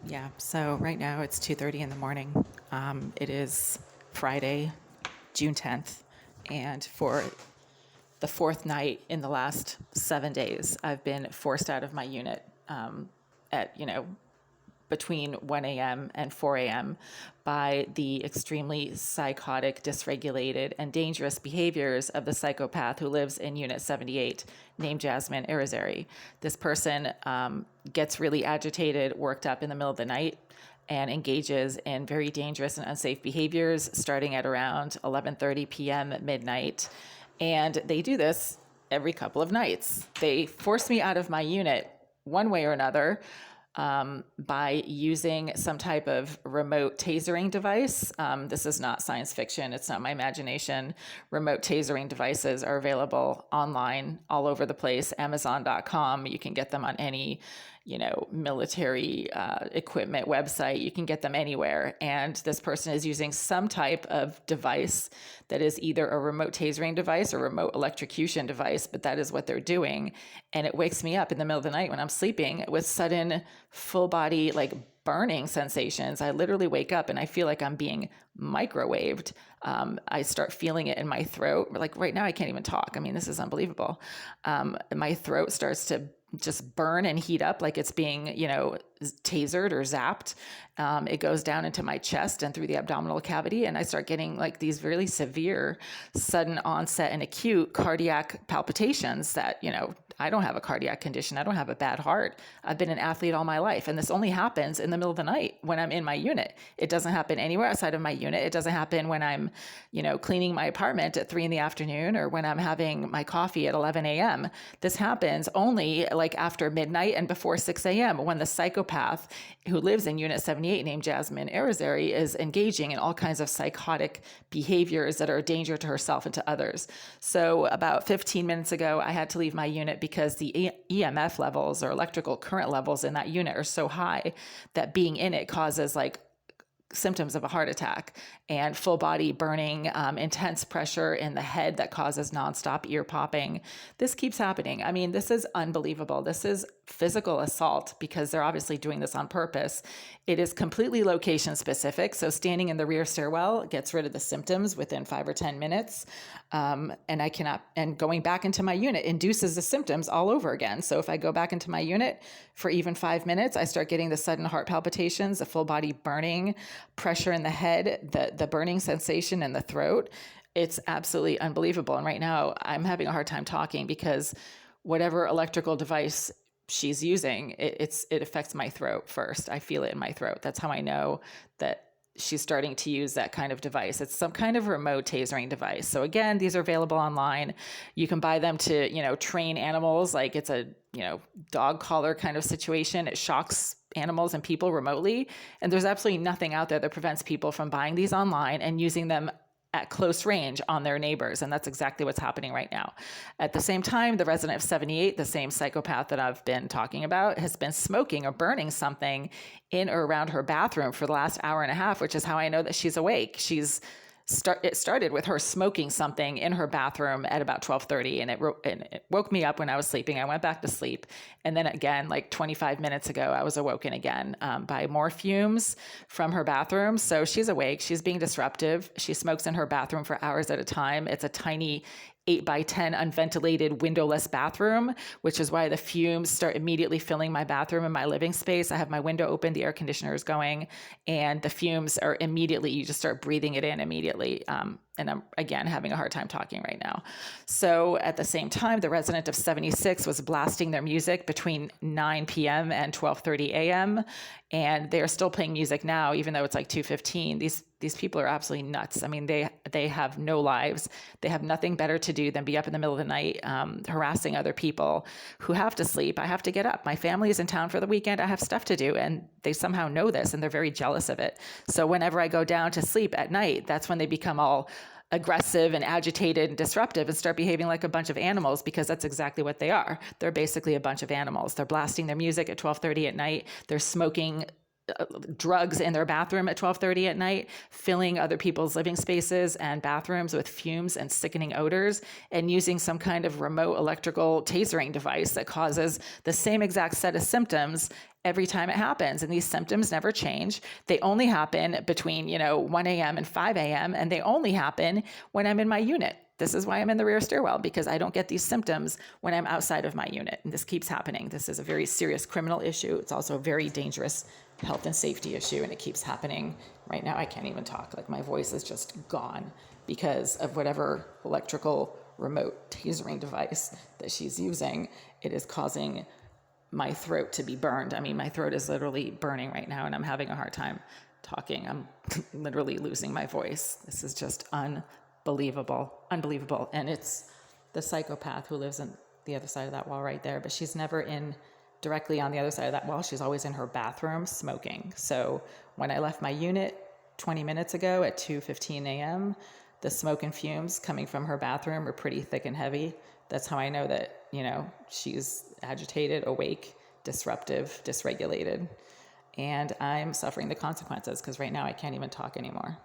Yeah, so right now it's 2:30 in the morning. It is Friday, June 10th, and for the fourth night in the last 7 days, I've been forced out of my unit at, between 1 a.m. and 4 a.m. by the extremely psychotic, dysregulated, and dangerous behaviors of the psychopath who lives in Unit 78, named Jasmine Irizarry. This person gets really agitated, worked up in the middle of the night, and engages in very dangerous and unsafe behaviors starting at around 11:30 p.m. at midnight. And they do this every couple of nights. They force me out of my unit one way or another by using some type of remote tasering device. This is not science fiction. It's not my imagination. Remote tasering devices are available online all over the place. Amazon.com. You can get them on any, military equipment website. You can get them anywhere. And this person is using some type of device that is either a remote tasering device or remote electrocution device, but that is what they're doing. And it wakes me up in the middle of the night when I'm sleeping with sudden full body, like burning sensations. I literally wake up and I feel like I'm being microwaved. I start feeling it in my throat. Like right now, I can't even talk. I mean, this is unbelievable. My throat starts to just burn and heat up like it's being, tasered or zapped. It goes down into my chest and through the abdominal cavity. And I start getting like these really severe, sudden onset and acute cardiac palpitations that, I don't have a cardiac condition. I don't have a bad heart. I've been an athlete all my life. And this only happens in the middle of the night when I'm in my unit. It doesn't happen anywhere outside of my unit. It doesn't happen when I'm, cleaning my apartment at 3 p.m. or when I'm having my coffee at 11 a.m. This happens only like after midnight and before 6 a.m. when the psychopath who lives in Unit 78 named Jasmine Irizarry is engaging in all kinds of psychotic behaviors that are a danger to herself and to others. So about 15 minutes ago, I had to leave my unit because the EMF levels or electrical current levels in that unit are so high that being in it causes like symptoms of a heart attack and full body burning, intense pressure in the head that causes nonstop ear popping. This keeps happening. I mean, this is unbelievable. This is physical assault because they're obviously doing this on purpose. It is completely location specific. So standing in the rear stairwell gets rid of the symptoms within 5 or 10 minutes. And going back into my unit induces the symptoms all over again. So if I go back into my unit for even 5 minutes, I start getting the sudden heart palpitations, the full body burning, pressure in the head, the burning sensation in the throat. It's absolutely unbelievable. And right now I'm having a hard time talking because whatever electrical device she's using, it affects my throat first. I feel it in my throat. That's how I know that she's starting to use that kind of device. It's some kind of remote tasering device. So again, these are available online. You can buy them to, train animals. Like it's a, dog collar kind of situation. It shocks animals and people remotely. And there's absolutely nothing out there that prevents people from buying these online and using them at close range on their neighbors. And that's exactly what's happening right now. At the same time, the resident of 78, the same psychopath that I've been talking about, has been smoking or burning something in or around her bathroom for the last hour and a half, which is how I know that she's awake. It started with her smoking something in her bathroom at about 12:30, and it woke me up when I was sleeping. I went back to sleep. And then again, like 25 minutes ago, I was awoken again by more fumes from her bathroom. So she's awake. She's being disruptive. She smokes in her bathroom for hours at a time. It's a tiny 8x10 unventilated windowless bathroom, which is why the fumes start immediately filling my bathroom and my living space. I have my window open, the air conditioner is going, and the fumes are immediately, you just start breathing it in immediately. And I'm, again, having a hard time talking right now. So at the same time, the resident of 76 was blasting their music between 9 p.m. and 12:30 a.m. And they're still playing music now, even though it's like 2:15. These people are absolutely nuts. I mean, they have no lives. They have nothing better to do than be up in the middle of the night, harassing other people who have to sleep. I have to get up. My family is in town for the weekend. I have stuff to do. And they somehow know this and they're very jealous of it. So whenever I go down to sleep at night, that's when they become all aggressive and agitated and disruptive and start behaving like a bunch of animals, because that's exactly what they are. They're basically a bunch of animals. They're blasting their music at 12:30 at night. They're smoking drugs in their bathroom at 12:30 at night, filling other people's living spaces and bathrooms with fumes and sickening odors, and using some kind of remote electrical tasering device that causes the same exact set of symptoms every time it happens. And these symptoms never change. They only happen between, 1 a.m. and 5 a.m. And they only happen when I'm in my unit. This is why I'm in the rear stairwell, because I don't get these symptoms when I'm outside of my unit. And this keeps happening. This is a very serious criminal issue. It's also a very dangerous health and safety issue, and it keeps happening. Right now, I can't even talk. Like, my voice is just gone because of whatever electrical remote tasering device that she's using. It is causing my throat to be burned. I mean, my throat is literally burning right now, and I'm having a hard time talking. I'm literally losing my voice. This is just unbelievable. And it's the psychopath who lives on the other side of that wall right there, but she's never in directly on the other side of that wall. She's always in her bathroom smoking. So when I left my unit 20 minutes ago at 2:15 a.m., the smoke and fumes coming from her bathroom are pretty thick and heavy. That's how I know that, she's agitated, awake, disruptive, dysregulated. And I'm suffering the consequences because right now I can't even talk anymore.